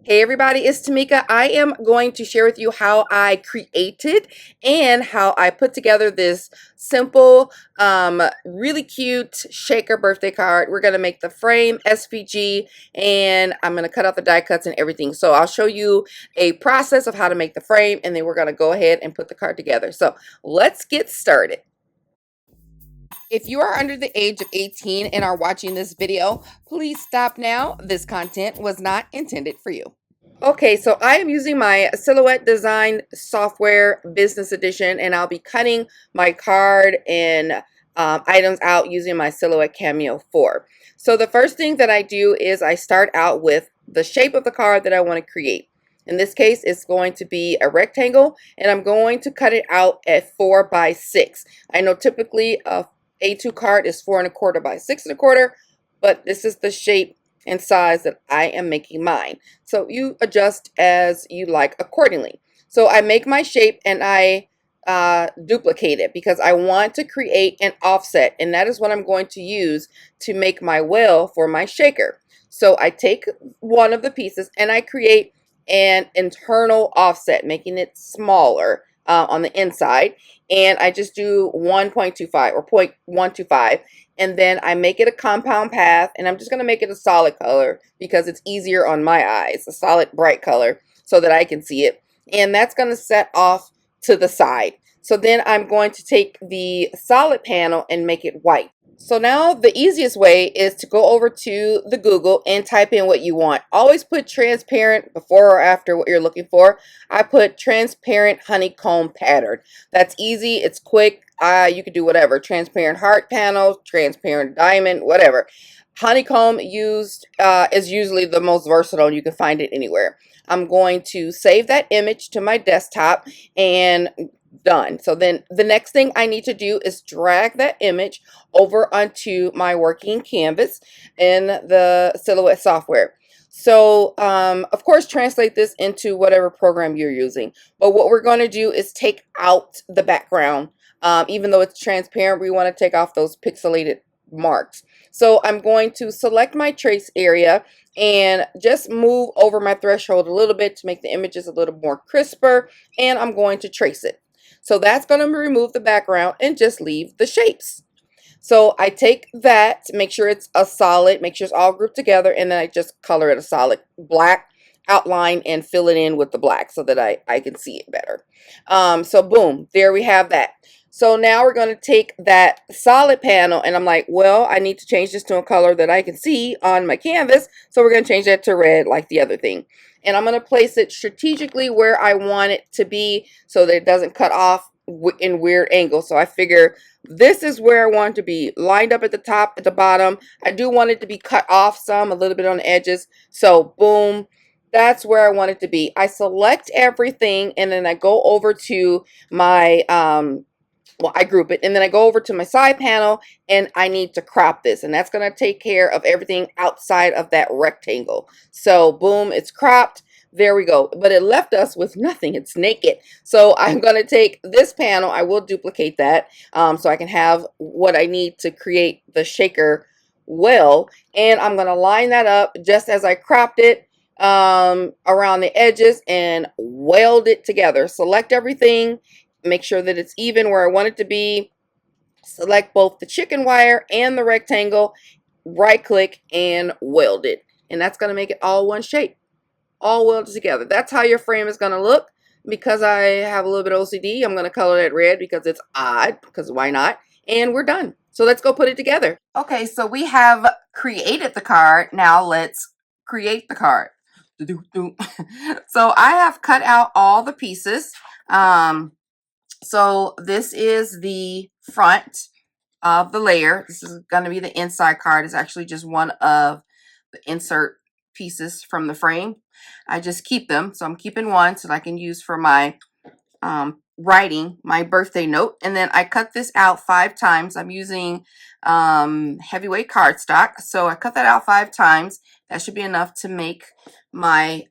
Hey everybody, it's Tamika. I am going to share with you how I created and how I put together this simple, really cute shaker birthday card. We're going to make the frame SVG and I'm going to cut out the die cuts and everything. So I'll show you a process of how to make the frame and then we're going to go ahead and put the card together. So let's get started. If you are under the age of 18 and are watching this video, please stop now. This content was not intended for you. Okay, so I am using my Silhouette Design Software Business Edition, and I'll be cutting my card and items out using my Silhouette Cameo 4. So the first thing that I do is I start out with the shape of the card that I want to create. In this case, it's going to be a rectangle, and I'm going to cut it out at 4 by 6. I know typically a A2 card is 4 1/4 by 6 1/4, but this is the shape and size that I am making mine. So you adjust as you like accordingly. So I make my shape and I duplicate it because I want to create an offset, and that is what I'm going to use to make my well for my shaker. So I take one of the pieces and I create an internal offset, making it smaller on the inside, and I just do 1.25 or 0.125, and then I make it a compound path, and I'm just going to make it a solid color because it's easier on my eyes, a solid bright color so that I can see it, and that's going to set off to the side. So then I'm going to take the solid panel and make it white. So now the easiest way is to go over to the Google and type in what you want. Always put transparent before or after what you're looking for. I put transparent honeycomb pattern. That's easy. It's quick. You could do whatever. Transparent heart panel, transparent diamond, whatever. Honeycomb is usually the most versatile, and you can find it anywhere. I'm going to save that image to my desktop and done. So then the next thing I need to do is drag that image over onto my working canvas in the Silhouette software. So of course, translate this into whatever program you're using. But what we're going to do is take out the background. Even though it's transparent, we want to take off those pixelated marks. So I'm going to select my trace area and just move over my threshold a little bit to make the images a little more crisper, and I'm going to trace it. So that's going to remove the background and just leave the shapes. So I take that, make sure it's a solid, make sure it's all grouped together, and then I just color it a solid black outline and fill it in with the black so that I can see it better. So boom, there we have that. So now we're going to take that solid panel, and I'm like, well, I need to change this to a color that I can see on my canvas. So we're going to change that to red like the other thing. And I'm going to place it strategically where I want it to be so that it doesn't cut off in weird angles. So I figure this is where I want it to be, lined up at the top, at the bottom. I do want it to be cut off some, a little bit on the edges. So boom, that's where I want it to be. I select everything, and then I go over to my well, I group it, and then I go over to my side panel and I need to crop this, and that's going to take care of everything outside of that rectangle. So boom, it's cropped. There we go. But it left us with nothing. It's naked. So I'm going to take this panel. I will duplicate that so I can have what I need to create the shaker well, and I'm going to line that up just as I cropped it around the edges and weld it together. Select everything, make sure that it's even where I want it to be. Select both the chicken wire and the rectangle, right click and weld it. And that's going to make it all one shape, all welded together. That's how your frame is going to look. Because I have a little bit of OCD, I'm going to color it red because it's odd, because why not? And we're done. So let's go put it together. Okay, so we have created the card. Now let's create the card. So I have cut out all the pieces. So this is the front of the layer. This is going to be the inside card. It's actually just one of the insert pieces from the frame. I just keep them. So I'm keeping one so that I can use for my writing my birthday note. And then I cut this out 5 times. I'm using heavyweight cardstock. So I cut that out 5 times. That should be enough to make my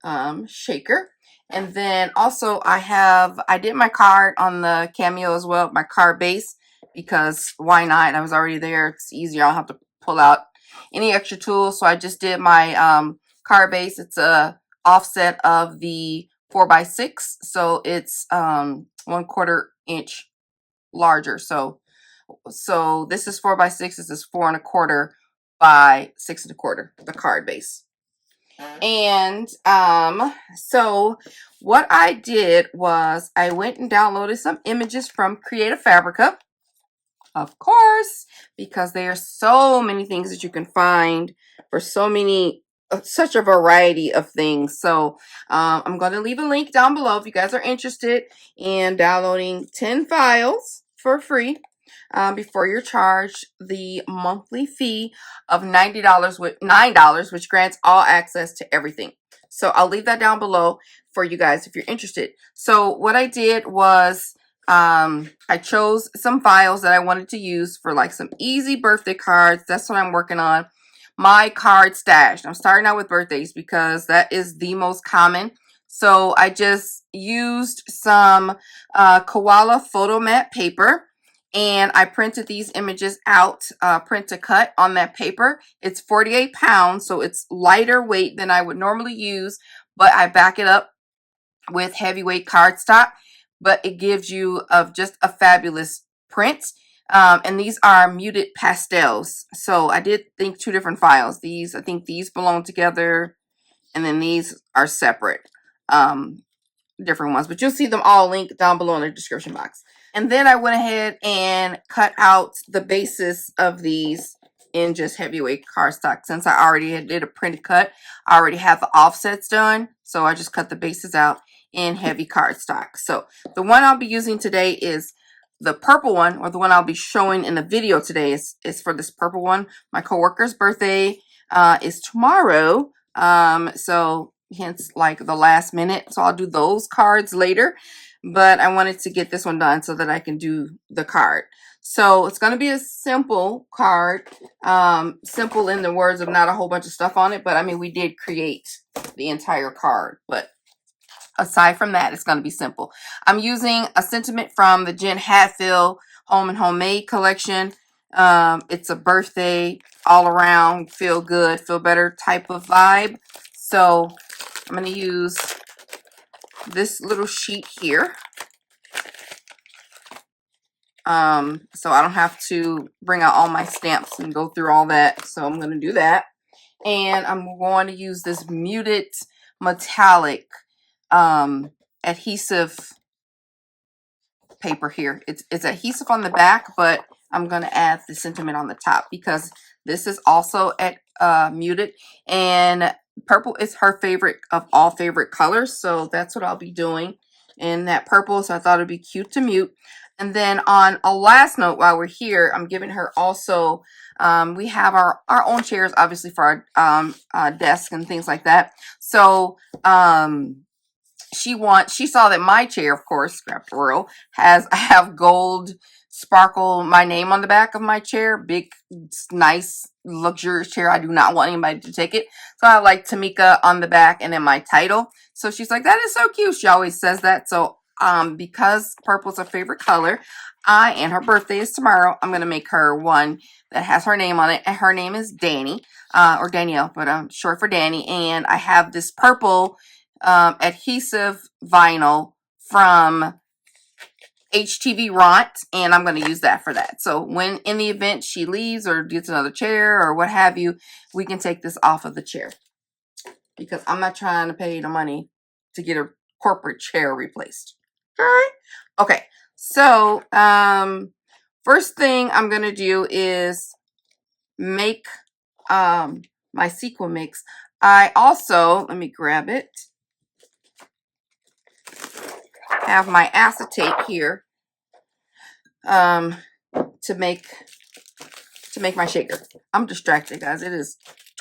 shaker. And then also I did my card on the Cameo as well, my card base, because why not? I was already there. It's easier. I don't have to pull out any extra tools. So I just did my card base. It's a offset of the 4x6, so it's 1/4 inch larger. So this is 4x6, this is 4 1/4 by 6 1/4, the card base. And so what I did was I went and downloaded some images from Creative Fabrica, of course, because there are so many things that you can find for so many, such a variety of things. So I'm going to leave a link down below if you guys are interested in downloading 10 files for free before you're charged the monthly fee of $90 with $9, which grants all access to everything. So I'll leave that down below for you guys if you're interested. So what I did was I chose some files that I wanted to use for like some easy birthday cards. That's what I'm working on. My card stash. I'm starting out with birthdays because that is the most common. So I just used some KOALA photo mat paper, and I printed these images out, print to cut on that paper. It's 48 pounds, so it's lighter weight than I would normally use, but I back it up with heavyweight cardstock, but it gives you just a fabulous print. And these are muted pastels. So I did think 2 different files. These, I think these belong together, and then these are separate, different ones. But you'll see them all linked down below in the description box. And then I went ahead and cut out the bases of these in just heavyweight cardstock. Since I already did a printed cut, I already have the offsets done. So I just cut the bases out in heavy cardstock. So the one I'll be using today is the purple one, or the one I'll be showing in the video today is for this purple one. My coworker's birthday is tomorrow. So hence like the last minute. So I'll do those cards later. But I wanted to get this one done so that I can do the card. So it's going to be a simple card. Simple in the words of not a whole bunch of stuff on it. But I mean, we did create the entire card. But aside from that, it's going to be simple. I'm using a sentiment from the Jen Hatfield Home and Homemade collection. It's a birthday, all around, feel good, feel better type of vibe. So I'm going to use this little sheet here. So I don't have to bring out all my stamps and go through all that. So I'm going to do that. And I'm going to use this muted metallic adhesive paper here. It's adhesive on the back, but I'm going to add the sentiment on the top because this is also at muted, and purple is her favorite of all favorite colors. So that's what I'll be doing in that purple. So I thought it'd be cute to mute. And then on a last note, while we're here, I'm giving her also, we have our own chairs, obviously, for our desk and things like that. So she saw that my chair, of course, Crafty Royal, I have gold sparkle, my name on the back of my chair. Big, nice, luxurious chair. I do not want anybody to take it. So I like TMIKA on the back and then my title. So she's like, that is so cute. She always says that. So because purple's her favorite color, and her birthday is tomorrow, I'm going to make her one that has her name on it. And her name is Danny, or Danielle, but I'm short for Danny. And I have this purple adhesive vinyl from HTV RONT, and I'm going to use that for that. So when in the event she leaves or gets another chair or what have you, we can take this off of the chair, because I'm not trying to pay the money to get a corporate chair replaced. All right. Okay. So first thing I'm going to do is make my sequin mix. I also, let me grab it, have my acetate here to make my shaker. I'm distracted, guys. It is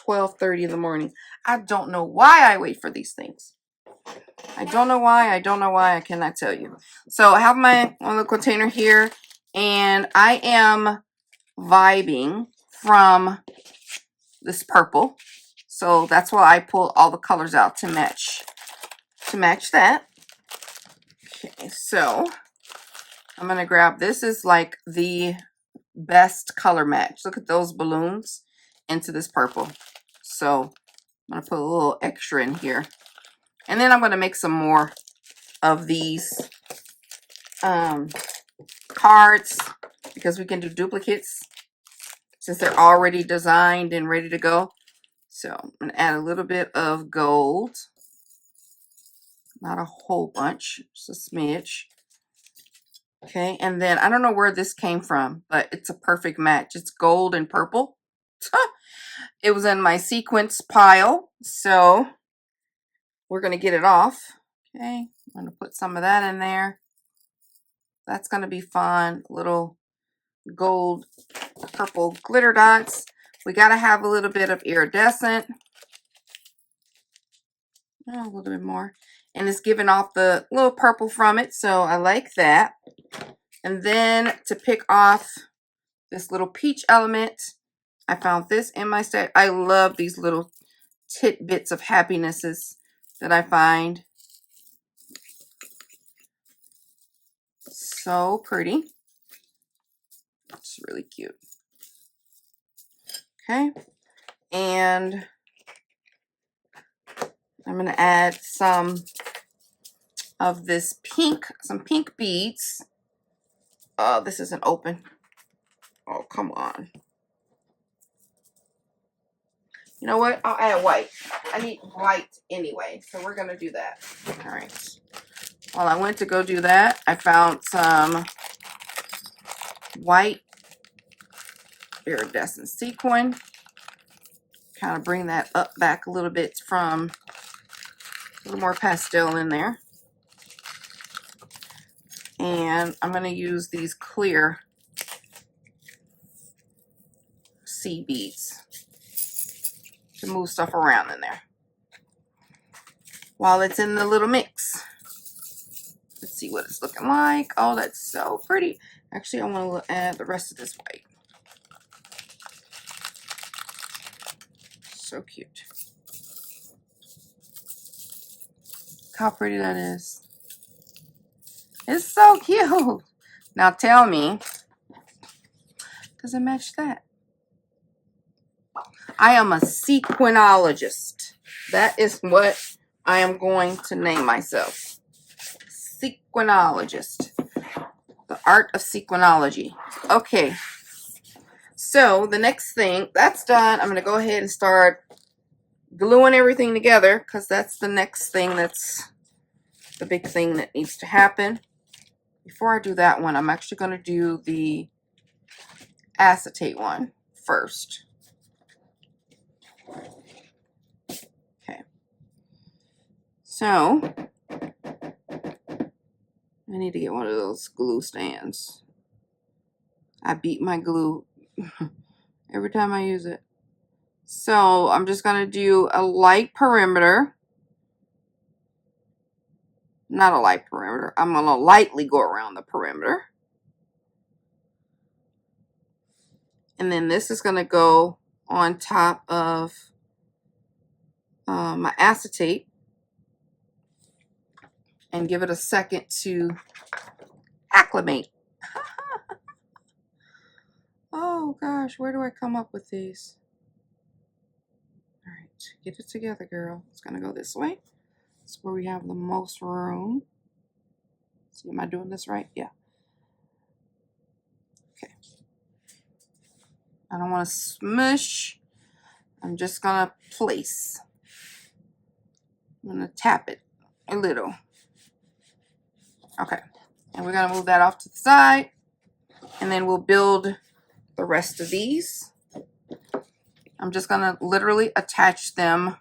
12:30 in the morning. I don't know why I wait for these things. I don't know why. I cannot tell you. So I have my little container here, and I am vibing from this purple. So that's why I pulled all the colors out to match that. Okay, so I'm going to grab, this is like the best color match. Look at those balloons into this purple. So I'm going to put a little extra in here And then I'm going to make some more of these cards because we can do duplicates since they're already designed and ready to go. So I'm going to add a little bit of gold. Not a whole bunch, just a smidge. Okay, and then I don't know where this came from, but it's a perfect match. It's gold and purple. It was in my sequence pile, so we're going to get it off. Okay, I'm going to put some of that in there. That's going to be fun. Little gold, purple glitter dots. We got to have a little bit of iridescent. Oh, a little bit more. And it's giving off the little purple from it, so I like that. And then to pick off this little peach element, I found this in my stack. I love these little tidbits of happinesses that I find. So pretty. It's really cute. Okay. And I'm going to add some of this pink, some pink beads. Oh, this isn't open. Oh, come on. You know what? I'll add white. I need white anyway, so we're going to do that. All right. While I went to go do that, I found some white iridescent sequin. Kind of bring that up back a little bit from a little more pastel in there. And I'm going to use these clear sea beads to move stuff around in there while it's in the little mix. Let's see what it's looking like. Oh, that's so pretty. Actually, I want to add the rest of this white. So cute. Look how pretty that is. It's so cute. Now tell me, does it match that? I am a sequinologist. That is what I am going to name myself. Sequinologist. The art of sequinology. Okay. So the next thing, that's done. I'm going to go ahead and start gluing everything together because that's the next thing, that's the big thing that needs to happen. Before I do that one, I'm actually going to do the acetate one first. Okay. So I need to get one of those glue stands. I beat my glue every time I use it. So I'm just going to do a light perimeter. Not a light perimeter. I'm going to lightly go around the perimeter. And then this is going to go on top of my acetate and give it a second to acclimate. Oh gosh, where do I come up with these? All right, get it together, girl. It's going to go this way. That's where we have the most room. See, am I doing this right? Yeah. Okay. I don't want to smush. I'm just going to place. I'm going to tap it a little. Okay. And we're going to move that off to the side. And then we'll build the rest of these. I'm just going to literally attach them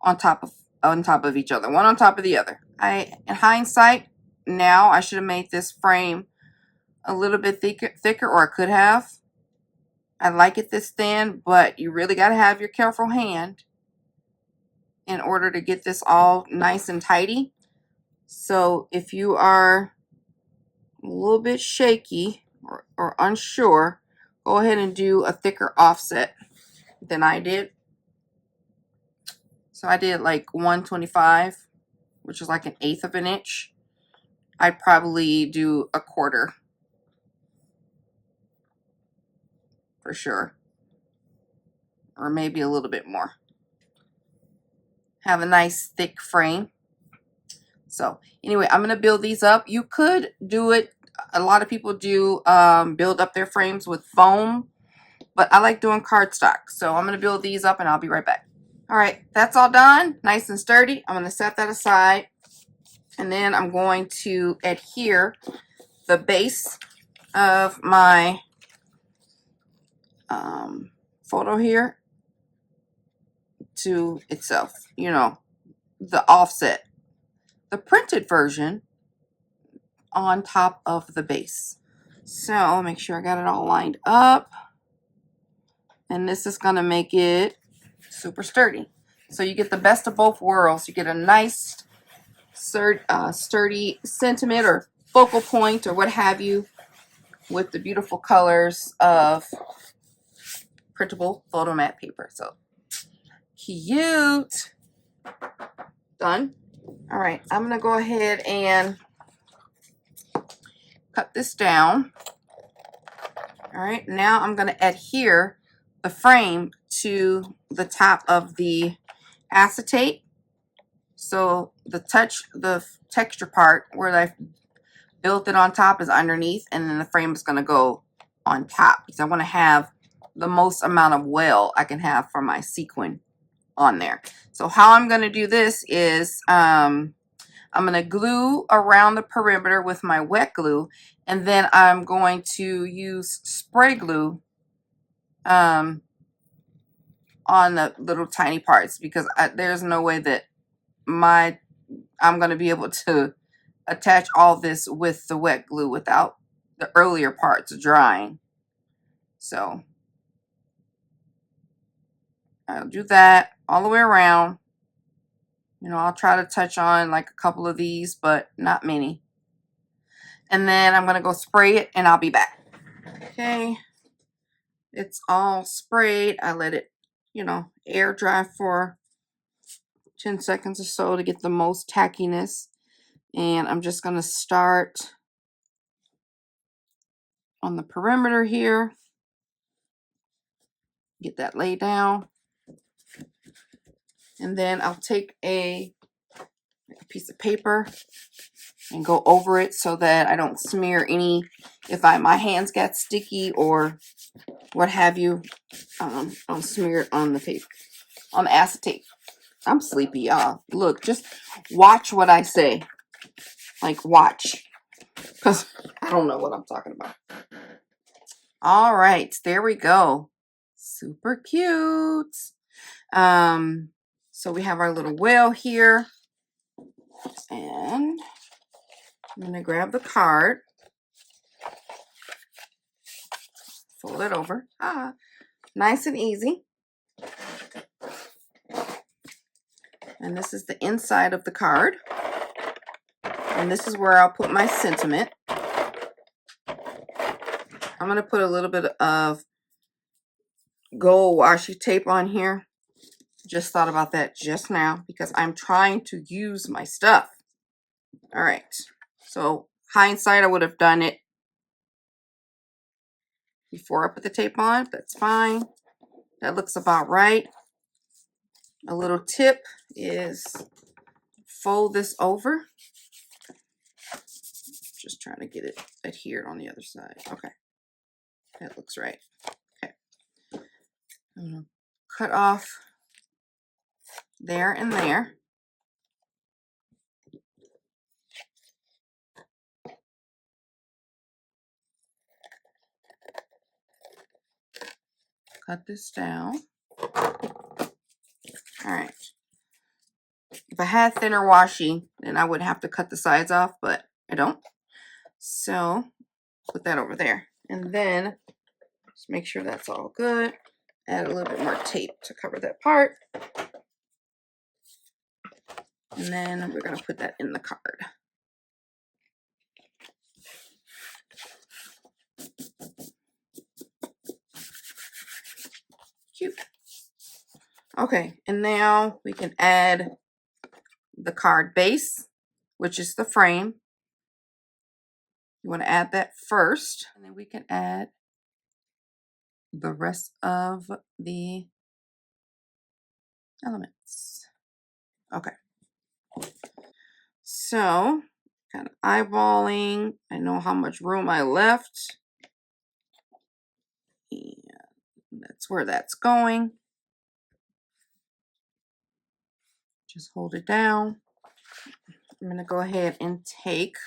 on top of each other, one on top of the other. In hindsight, now I should have made this frame a little bit thicker, or I could have. I like it this thin, but you really got to have your careful hand in order to get this all nice and tidy. So if you are a little bit shaky or unsure, go ahead and do a thicker offset than I did. So I did like 125, which is like 1/8 of an inch. I'd probably do 1/4 for sure, or maybe a little bit more. Have a nice thick frame. So anyway, I'm going to build these up. You could do it. A lot of people do build up their frames with foam, but I like doing cardstock. So I'm going to build these up and I'll be right back. All right, that's all done. Nice and sturdy. I'm going to set that aside. And then I'm going to adhere the base of my photo here to itself, you know, the offset, the printed version on top of the base. So make sure I got it all lined up, and this is going to make it super sturdy. So you get the best of both worlds. You get a nice sturdy sentiment or focal point or what have you with the beautiful colors of printable photo mat paper. So cute. Done. All right, I'm gonna go ahead and cut this down. All right, now I'm gonna adhere the frame to the top of the acetate. So the texture part where I built it on top is underneath, and then the frame is gonna go on top because I want to have the most amount of well I can have for my sequin on there. So how I'm going to do this is I'm going to glue around the perimeter with my wet glue, and then I'm going to use spray glue on the little tiny parts because there's no way that I'm going to be able to attach all this with the wet glue without the earlier parts drying. So I'll do that all the way around. You know, I'll try to touch on like a couple of these, but not many. And then I'm going to go spray it and I'll be back. Okay. It's all sprayed. I let it, you know, air dry for 10 seconds or so to get the most tackiness. And I'm just going to start on the perimeter here. Get that laid down. And then I'll take a piece of paper and go over it so that I don't smear any, if my hands get sticky or what have you, I'll smear it on the paper, on the acetate. I'm sleepy, y'all. Look, just watch what I say. Like, watch. Because I don't know what I'm talking about. All right, there we go. Super cute. So we have our little whale here. And I'm going to grab the card. Fold it over. Nice and easy. And this is the inside of the card. And this is where I'll put my sentiment. I'm going to put a little bit of gold washi tape on here. Just thought about that just now because I'm trying to use my stuff. All right. So hindsight, I would have done it before I put the tape on. That's fine. That looks about right. A little tip is fold this over. Just trying to get it adhered on the other side. Okay. That looks right. Okay. I'm going to cut off there and there. Cut this down. All right. If I had thinner washi, then I would have to cut the sides off, but I don't. So put that over there. And then just make sure that's all good. Add a little bit more tape to cover that part. And then we're going to put that in the card. Cute. Okay, and now we can add the card base, which is the frame. You want to add that first, and then we can add the rest of the elements. Okay. So kind of eyeballing. I know how much room I left. And that's where that's going. Just hold it down. I'm going to go ahead and take,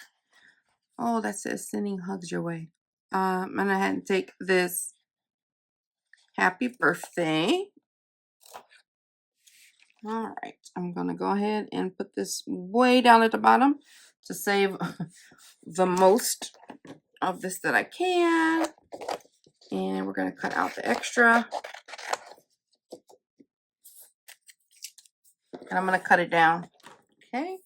oh, that says sending hugs your way. I'm going to head and take this happy birthday. All right, I'm going to go ahead and put this way down at the bottom to save the most of this that I can. And we're going to cut out the extra. And I'm going to cut it down. Okay,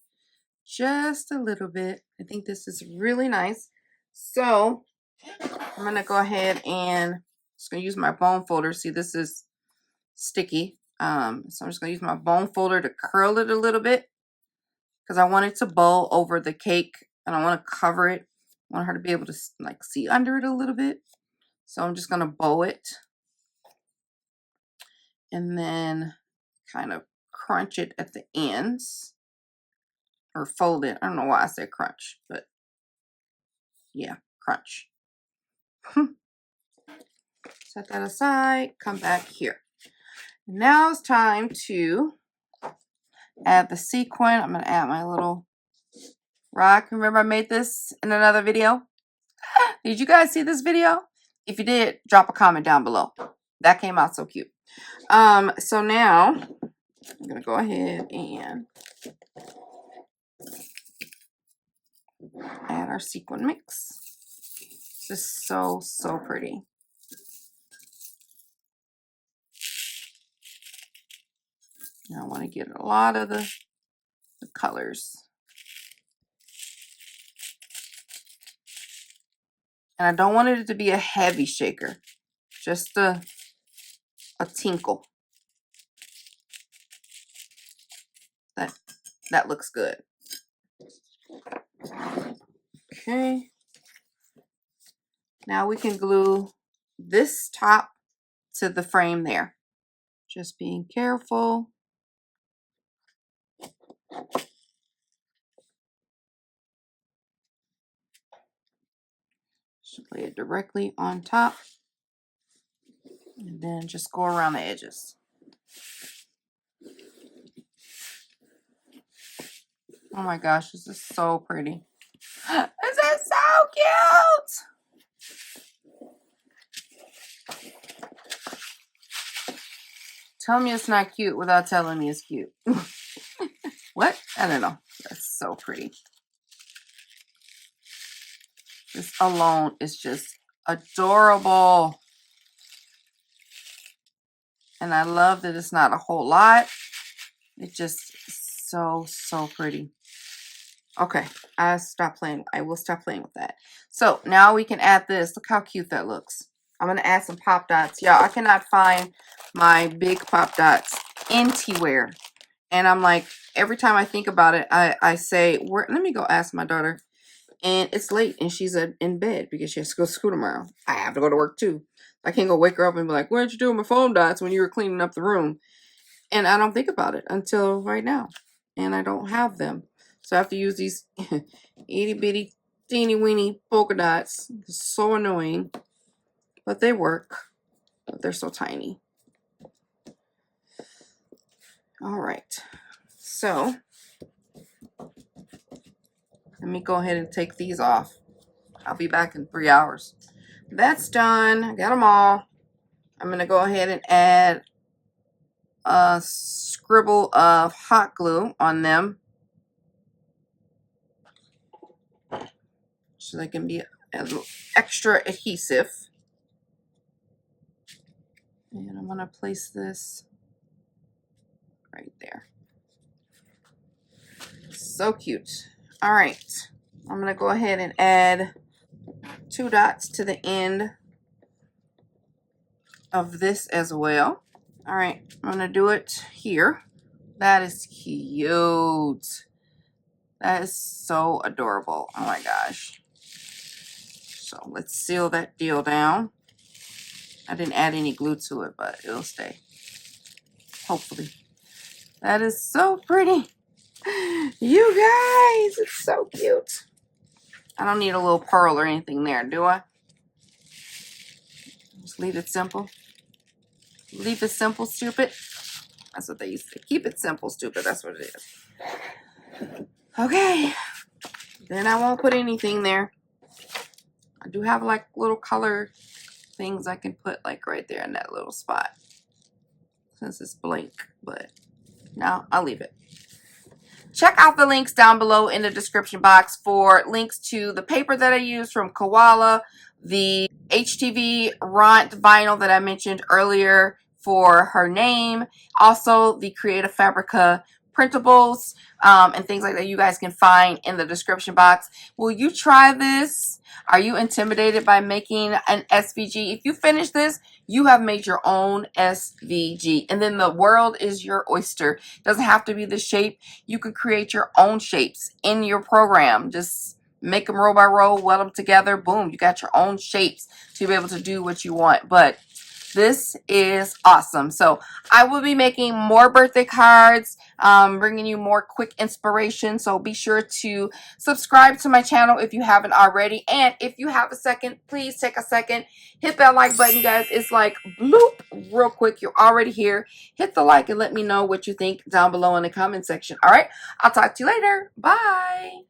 just a little bit. I think this is really nice. So I'm going to go ahead and just going to use my bone folder. See, this is sticky. So I'm just going to use my bone folder to curl it a little bit because I want it to bow over the cake and I want to cover it. I want her to be able to like see under it a little bit. So I'm just going to bow it and then kind of crunch it at the ends or fold it. I don't know why I said crunch, but yeah, crunch. Set that aside, come back here. Now it's time to add the sequin. I'm going to add my little rock. Remember I made this in another video? Did you guys see this video? If you did, drop a comment down below. That came out so cute. So now I'm going to go ahead and add our sequin mix. It's just so, so pretty. Now I want to get a lot of the colors. And I don't want it to be a heavy shaker. Just a tinkle. That looks good. Okay. Now we can glue this top to the frame there. Just being careful. Just lay it directly on top. And then just go around the edges. Oh my gosh, this is so pretty. This is so cute. Tell me it's not cute without telling me it's cute. What? I don't know. That's so pretty. This alone is just adorable. And I love that it's not a whole lot. It just is so, so pretty. Okay, I will stop playing with that. So now we can add this. Look how cute that looks. I'm going to add some pop dots. Y'all, I cannot find my big pop dots anywhere. And I'm like, every time I think about it, I say, let me go ask my daughter. And it's late and she's in bed because she has to go to school tomorrow. I have to go to work too. I can't go wake her up and be like, what did you do with my foam dots when you were cleaning up the room? And I don't think about it until right now. And I don't have them. So I have to use these itty bitty teeny weeny polka dots. It's so annoying. But they work. But they're so tiny. Alright. So let me go ahead and take these off. I'll be back in 3 hours. That's done. I got them all. I'm going to go ahead and add a scribble of hot glue on them so they can be a little extra adhesive. And I'm going to place this right there. So cute. All right. I'm going to go ahead and add 2 dots to the end of this as well. All right. I'm going to do it here. That is cute. That is so adorable. Oh my gosh. So let's seal that deal down. I didn't add any glue to it, but it'll stay. Hopefully. That is so pretty. You guys, it's so cute. I don't need a little pearl or anything there, do I? Just leave it simple. Leave it simple, stupid. That's what they used to. Keep it simple, stupid. That's what it is. Okay. Then I won't put anything there. I do have like little color things I can put like right there in that little spot. Since it's blank, but no, I'll leave it. Check out the links down below in the description box for links to the paper that I use from KOALA, the HTV RONT vinyl that I mentioned earlier for her name, also the Creative Fabrica printables, and things like that you guys can find in the description box. Will you try this? Are you intimidated by making an SVG? If you finish this, you have made your own SVG, and then the world is your oyster. It doesn't have to be the shape. You can create your own shapes in your program. Just make them row by row, weld them together. Boom, you got your own shapes to be able to do what you want. But this is awesome. So I will be making more birthday cards, bringing you more quick inspiration. So be sure to subscribe to my channel if you haven't already. And if you have a second, please take a second. Hit that like button, you guys. It's like bloop, real quick. You're already here. Hit the like and let me know what you think down below in the comment section. All right. I'll talk to you later. Bye.